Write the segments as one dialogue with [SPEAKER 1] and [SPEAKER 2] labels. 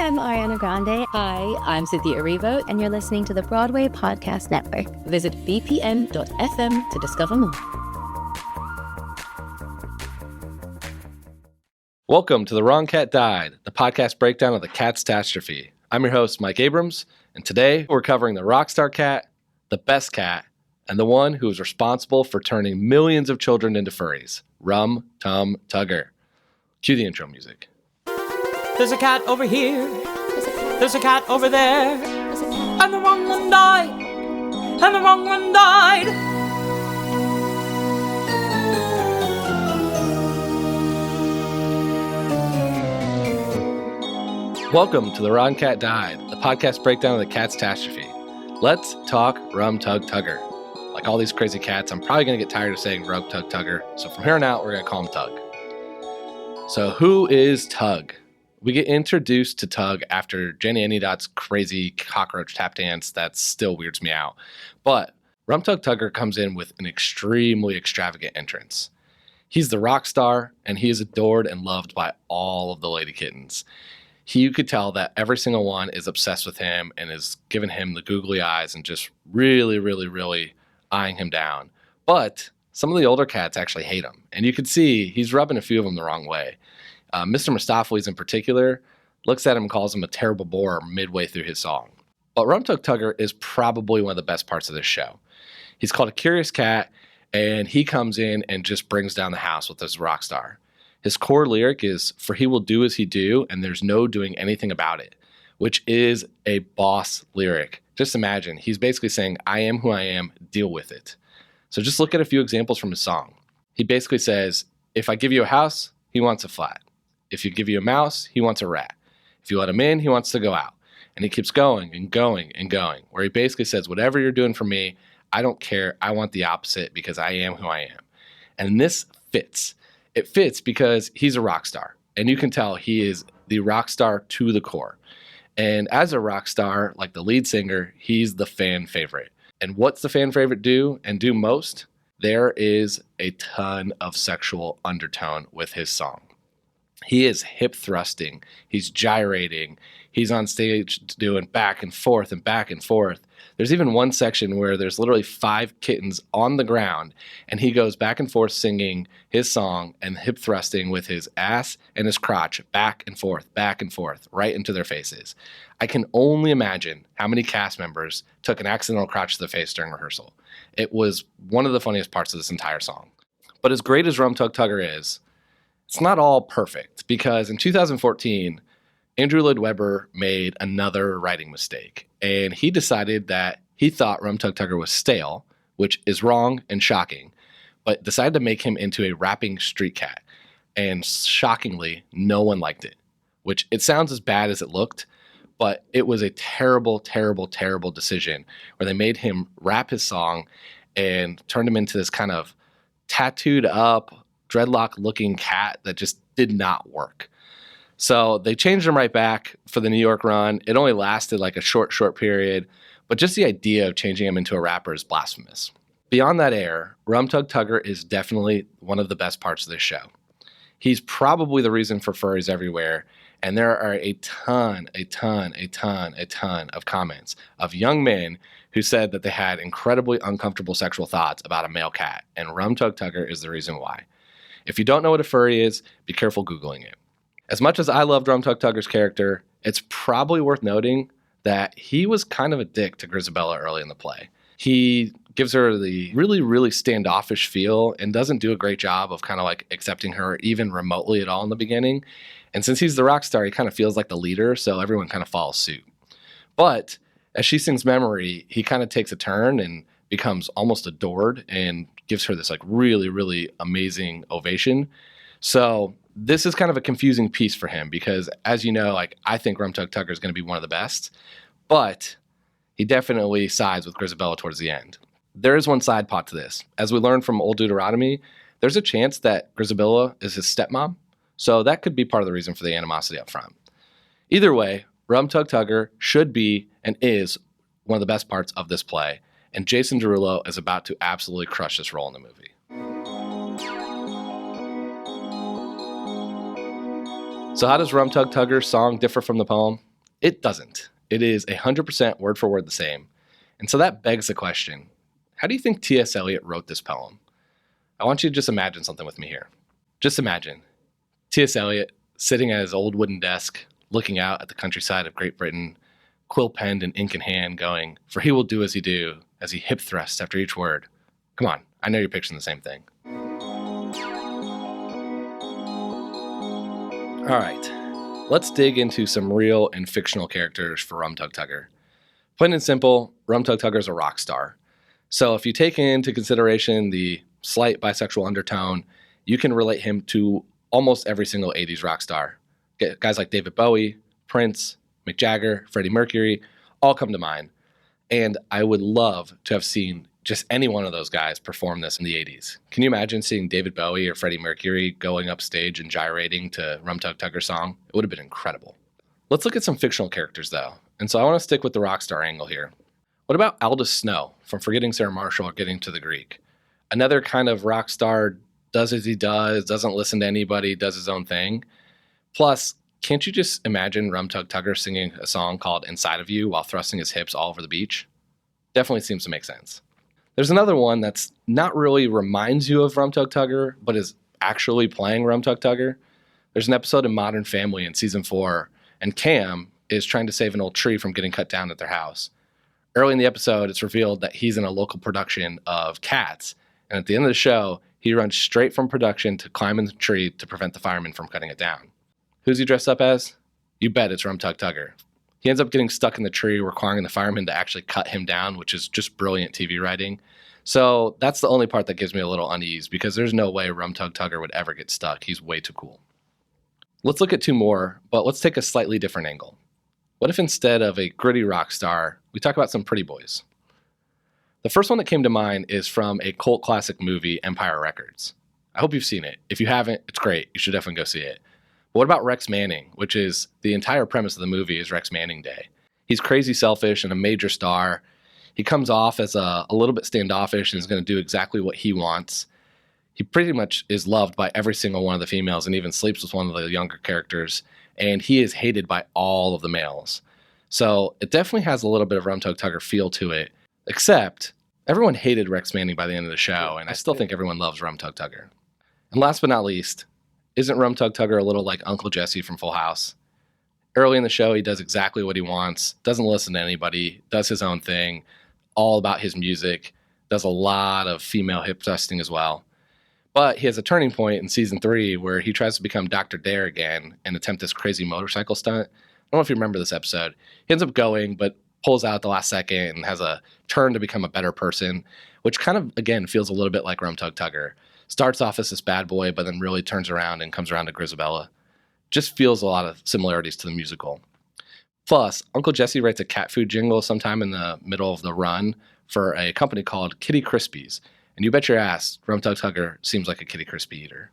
[SPEAKER 1] I'm Ariana Grande.
[SPEAKER 2] Hi, I'm Cynthia Erivo.
[SPEAKER 1] And you're listening to the Broadway Podcast Network.
[SPEAKER 2] Visit bpn.fm to discover more.
[SPEAKER 3] Welcome to The Wrong Cat Died, the podcast breakdown of the catastrophe. I'm your host, Mike Abrams, and today we're covering the rockstar cat, the best cat, and the one who is responsible for turning millions of children into furries, Rum Tum Tugger. Cue the intro music.
[SPEAKER 4] There's a cat over here. There's a cat over there. And the wrong one died. And the wrong one died.
[SPEAKER 3] Welcome to The Wrong Cat Died, the podcast breakdown of the catastrophe. Let's talk Rum Tum Tugger. Like all these crazy cats, I'm probably going to get tired of saying Rum Tum Tugger, so from here on out, we're going to call him Tug. So who is Tug? We get introduced to Tug after Jenny Anydot's crazy cockroach tap dance that still weirds me out. But Rum Tum Tugger comes in with an extremely extravagant entrance. He's the rock star, and he is adored and loved by all of the lady kittens. You could tell that every single one is obsessed with him and is giving him the googly eyes and just really eyeing him down. But some of the older cats actually hate him, and you can see he's rubbing a few of them the wrong way. Mr. Mistopheles in particular looks at him and calls him a terrible bore midway through his song. But Rum Tum Tugger is probably one of the best parts of this show. He's called a curious cat, and he comes in and just brings down the house with his rock star. His core lyric is, "For he will do as he do, and there's no doing anything about it," which is a boss lyric. Just imagine, he's basically saying, I am who I am, deal with it. So just look at a few examples from his song. He basically says, if I give you a house, he wants a flat. If you give you a mouse, he wants a rat. If you let him in, he wants to go out. And he keeps going and going and going, where he basically says, whatever you're doing for me, I don't care. I want the opposite because I am who I am. And this fits. It fits because he's a rock star, and you can tell he is the rock star to the core. And as a rock star, like the lead singer, he's the fan favorite. And what's the fan favorite do and do most? There is a ton of sexual undertone with his song. He is hip thrusting, he's gyrating, he's on stage doing back and forth and back and forth. There's even one section where there's literally 5 kittens on the ground, and he goes back and forth singing his song and hip thrusting with his ass and his crotch back and forth, right into their faces. I can only imagine how many cast members took an accidental crotch to the face during rehearsal. It was one of the funniest parts of this entire song. But as great as Rum Tum Tugger is, it's not all perfect, because in 2014, Andrew Lloyd Webber made another writing mistake, and he decided that he thought Rum Tum Tugger was stale, which is wrong and shocking, but decided to make him into a rapping street cat. And shockingly, no one liked it, which it sounds as bad as it looked, but it was a terrible decision where they made him rap his song and turned him into this kind of tattooed up, dreadlock looking cat that just did not work. So they changed him right back for the New York run. It only lasted like a short period, but just the idea of changing him into a rapper is blasphemous. Beyond that air, Rum Tum Tugger is definitely one of the best parts of this show. He's probably the reason for furries everywhere, and there are a ton of comments of young men who said that they had incredibly uncomfortable sexual thoughts about a male cat, and Rum Tum Tugger is the reason why. If you don't know what a furry is, be careful Googling it. As much as I loved Rum Tum Tugger's character, it's probably worth noting that he was kind of a dick to Grisabella early in the play. He gives her the really standoffish feel and doesn't do a great job of kind of like accepting her even remotely at all in the beginning. And since he's the rock star, he kind of feels like the leader, so everyone kind of follows suit. But as she sings Memory, he kind of takes a turn and becomes almost adored and gives her this like really amazing ovation. So this is kind of a confusing piece for him because, as you know, like I think Rum Tum Tugger is going to be one of the best, but he definitely sides with Grisabella towards the end. There is one side pot to this. As we learned from Old Deuteronomy, there's a chance that Grisabella is his stepmom, so that could be part of the reason for the animosity up front. Either way, Rum Tum Tugger should be and is one of the best parts of this play, and Jason Derulo is about to absolutely crush this role in the movie. So how does Rum Tum Tugger's song differ from the poem? It doesn't. It is 100% word for word the same. And so that begs the question, how do you think T.S. Eliot wrote this poem? I want you to just imagine something with me here. Just imagine T.S. Eliot sitting at his old wooden desk, looking out at the countryside of Great Britain, quill penned and ink in hand, going, "For he will do as he do," as he hip thrusts after each word. Come on, I know you're picturing the same thing. All right, let's dig into some real and fictional characters for Rum Tum Tugger. Plain and simple, Rum Tum Tugger is a rock star. So if you take into consideration the slight bisexual undertone, you can relate him to almost every single 80s rock star. Guys like David Bowie, Prince, Mick Jagger, Freddie Mercury, all come to mind. And I would love to have seen just any one of those guys perform this in the 80s. Can you imagine seeing David Bowie or Freddie Mercury going up stage and gyrating to Rum Tum Tugger's song? It would have been incredible. Let's look at some fictional characters, though. And so I want to stick with the rock star angle here. What about Aldous Snow from Forgetting Sarah Marshall or Getting to the Greek? Another kind of rock star, does as he does, doesn't listen to anybody, does his own thing. Plus, can't you just imagine Rum Tum Tugger singing a song called Inside of You while thrusting his hips all over the beach? Definitely seems to make sense. There's another one that's not really reminds you of Rum Tum Tugger, but is actually playing Rum Tum Tugger. There's an episode in Modern Family in season 4, and Cam is trying to save an old tree from getting cut down at their house. Early in the episode, it's revealed that he's in a local production of Cats, and at the end of the show, he runs straight from production to climb in the tree to prevent the firemen from cutting it down. Who's he dressed up as? You bet it's Rum Tum Tugger. He ends up getting stuck in the tree, requiring the firemen to actually cut him down, which is just brilliant TV writing. So that's the only part that gives me a little unease, because there's no way Rum Tum Tugger would ever get stuck. He's way too cool. Let's look at two more, but let's take a slightly different angle. What if instead of a gritty rock star, we talk about some pretty boys? The first one that came to mind is from a cult classic movie, Empire Records. I hope you've seen it. If you haven't, it's great. You should definitely go see it. But what about Rex Manning, which is the entire premise of the movie is Rex Manning Day. He's crazy selfish and a major star. He comes off as a little bit standoffish and is going to do exactly what he wants. He pretty much is loved by every single one of the females and even sleeps with one of the younger characters. And he is hated by all of the males. So it definitely has a little bit of Rum Tum Tugger feel to it, except everyone hated Rex Manning by the end of the show, and I still think everyone loves Rum Tum Tugger. And last but not least, isn't Rum Tum Tugger a little like Uncle Jesse from Full House? Early in the show, he does exactly what he wants, doesn't listen to anybody, does his own thing, all about his music, does a lot of female hip thrusting as well. But he has a turning point in season 3 where he tries to become Dr. Dare again and attempt this crazy motorcycle stunt. I don't know if you remember this episode. He ends up going, but pulls out at the last second and has a turn to become a better person, which kind of, again, feels a little bit like Rum Tum Tugger. Starts off as this bad boy, but then really turns around and comes around to Grisabella. Just feels a lot of similarities to the musical. Plus, Uncle Jesse writes a cat food jingle sometime in the middle of the run for a company called Kitty Krispies. And you bet your ass, Rum Tum Tugger seems like a Kitty Crispy eater.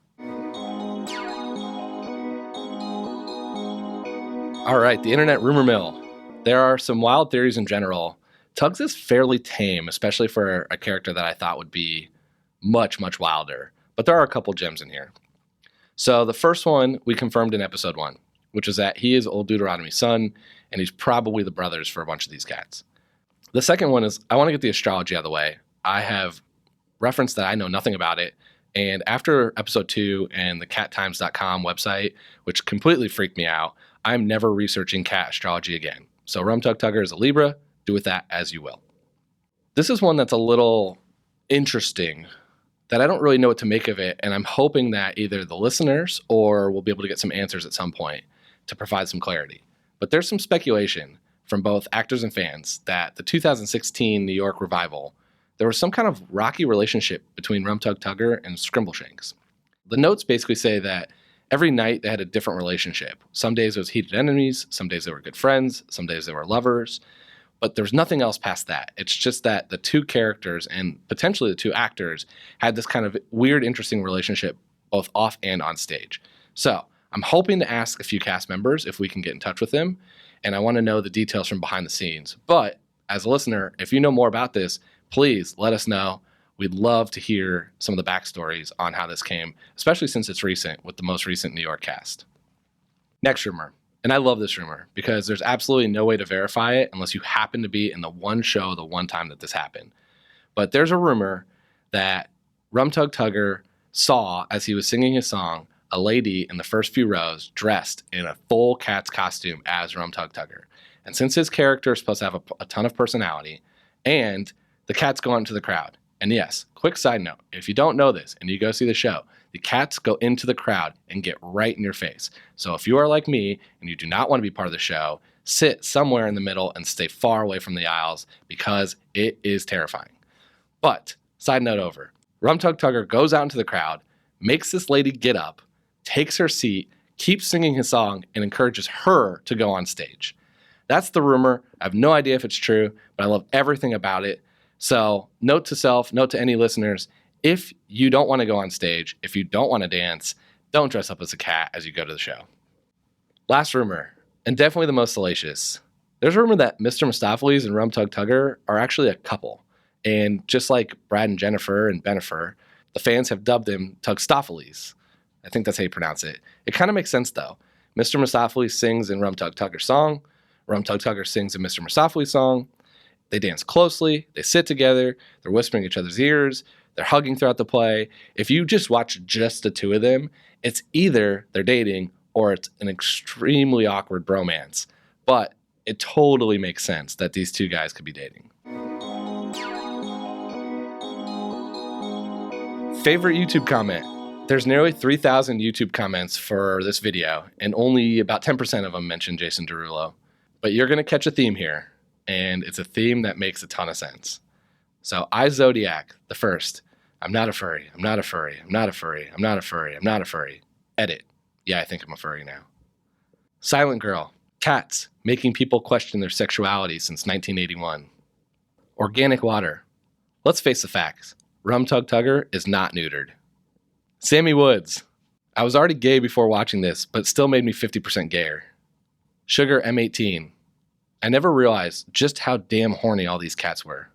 [SPEAKER 3] All right, the internet rumor mill. There are some wild theories in general. Tugs is fairly tame, especially for a character that I thought would be much, much wilder. But there are a couple gems in here. So the first one we confirmed in episode 1, which is that he is Old Deuteronomy's son, and he's probably the brothers for a bunch of these cats. The second one is, I want to get the astrology out of the way. I have referenced that I know nothing about it, and after episode 2 and the cattimes.com website, which completely freaked me out, I'm never researching cat astrology again. So Rum Tum Tugger is a Libra, do with that as you will. This is one that's a little interesting, that I don't really know what to make of it, and I'm hoping that either the listeners or we'll be able to get some answers at some point to provide some clarity. But there's some speculation from both actors and fans that the 2016 New York revival, there was some kind of rocky relationship between Rum Tum Tugger and Scrimbleshanks. The notes basically say that every night they had a different relationship. Some days it was heated enemies, some days they were good friends, some days they were lovers, but there's nothing else past that. It's just that the two characters and potentially the two actors had this kind of weird, interesting relationship both off and on stage. So I'm hoping to ask a few cast members if we can get in touch with them, and I want to know the details from behind the scenes. But as a listener, if you know more about this, please let us know. We'd love to hear some of the backstories on how this came, especially since it's recent with the most recent New York cast. Next rumor. And I love this rumor because there's absolutely no way to verify it unless you happen to be in the one show the one time that this happened. But there's a rumor that Rum Tum Tugger saw, as he was singing his song, a lady in the first few rows dressed in a full Cats costume as Rum Tum Tugger. And since his character is supposed to have a ton of personality, and the Cats go out into the crowd. And yes, quick side note, if you don't know this and you go see the show, the Cats go into the crowd and get right in your face. So if you are like me and you do not want to be part of the show, sit somewhere in the middle and stay far away from the aisles because it is terrifying. But, side note over, Rum Tum Tugger goes out into the crowd, makes this lady get up, takes her seat, keeps singing his song, and encourages her to go on stage. That's the rumor. I have no idea if it's true, but I love everything about it. So, note to self, note to any listeners, if you don't want to go on stage, if you don't want to dance, don't dress up as a cat as you go to the show. Last rumor, and definitely the most salacious. There's a rumor that Mr. Mistopheles and Rum Tum Tugger are actually a couple. And just like Brad and Jennifer and Benifer, the fans have dubbed him Tugstopheles. I think that's how you pronounce it. It kind of makes sense, though. Mr. Mistopheles sings in Rum Tum Tugger's song. Rum Tum Tugger sings in Mr. Mistopheles' song. They dance closely. They sit together. They're whispering each other's ears. They're hugging throughout the play. If you just watch just the two of them, it's either they're dating or it's an extremely awkward bromance. But it totally makes sense that these two guys could be dating. Favorite YouTube comment. There's nearly 3,000 YouTube comments for this video, and only about 10% of them mention Jason Derulo. But you're going to catch a theme here, and it's a theme that makes a ton of sense. So, Zodiac, the first. I'm not a furry. I'm not a furry. I'm not a furry. I'm not a furry. I'm not a furry. Edit. Yeah, I think I'm a furry now. Silent Girl. Cats, making people question their sexuality since 1981. Organic Water. Let's face the facts. Rum Tum Tugger is not neutered. Sammy Woods. I was already gay before watching this, but it still made me 50% gayer. Sugar M18. I never realized just how damn horny all these cats were.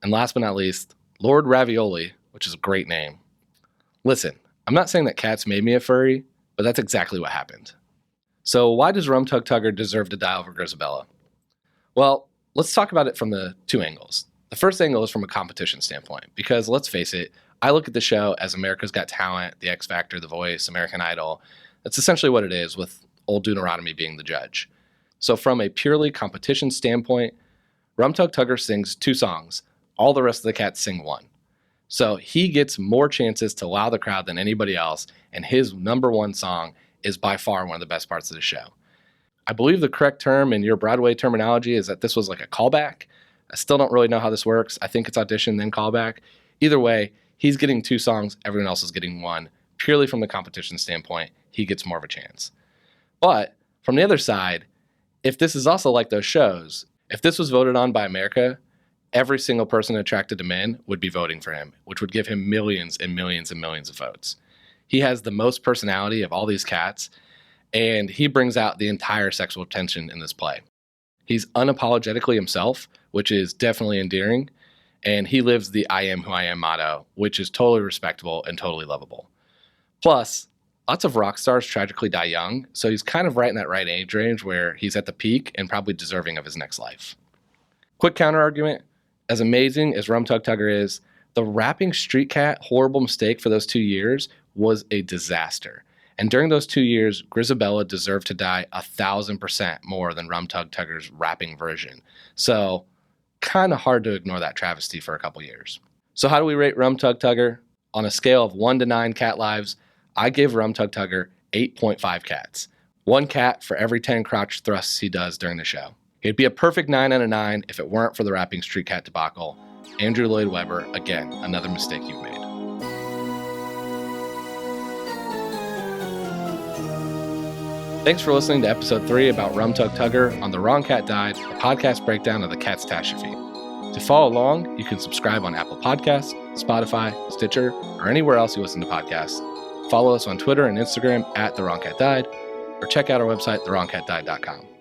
[SPEAKER 3] And last but not least, Lord Ravioli, which is a great name. Listen, I'm not saying that cats made me a furry, but that's exactly what happened. So why does Rum Tum Tugger deserve to die over Grisabella? Well, let's talk about it from the two angles. The first angle is from a competition standpoint, because let's face it, I look at the show as America's Got Talent, The X Factor, The Voice, American Idol. That's essentially what it is, with old Deuteronomy being the judge. So from a purely competition standpoint, Rum Tum Tugger sings 2 songs. All the rest of the cats sing 1. So he gets more chances to wow the crowd than anybody else, and his number 1 song is by far one of the best parts of the show. I believe the correct term in your Broadway terminology is that this was like a callback. I still don't really know how this works. I think it's audition, then callback. Either way, he's getting 2 songs, everyone else is getting 1. Purely from the competition standpoint, he gets more of a chance. But from the other side, if this is also like those shows, if this was voted on by America, every single person attracted to men would be voting for him, which would give him millions and millions and millions of votes. He has the most personality of all these cats, and he brings out the entire sexual tension in this play. He's unapologetically himself, which is definitely endearing, and he lives the I am who I am motto, which is totally respectable and totally lovable. Plus, lots of rock stars tragically die young, so he's kind of right in that right age range where he's at the peak and probably deserving of his next life. Quick counter argument, as amazing as Rum Tum Tugger is, the rapping street cat horrible mistake for those 2 years was a disaster. And during those 2 years, Grisabella deserved to die 1,000% more than Rum Tum Tugger's rapping version. So, kind of hard to ignore that travesty for a couple years. So how do we rate Rum Tum Tugger? On a scale of 1 to 9 cat lives, I give Rum Tum Tugger 8.5 cats. 1 cat for every 10 crotch thrusts he does during the show. It'd be a perfect 9 out of 9 if it weren't for the rapping street cat debacle. Andrew Lloyd Webber, again, another mistake you've made. Thanks for listening to episode 3 about Rum Tum Tugger on The Wrong Cat Died, a podcast breakdown of the catastrophe. To follow along, you can subscribe on Apple Podcasts, Spotify, Stitcher, or anywhere else you listen to podcasts. Follow us on Twitter and Instagram at The Wrong Cat Died, or check out our website, thewrongcatdied.com.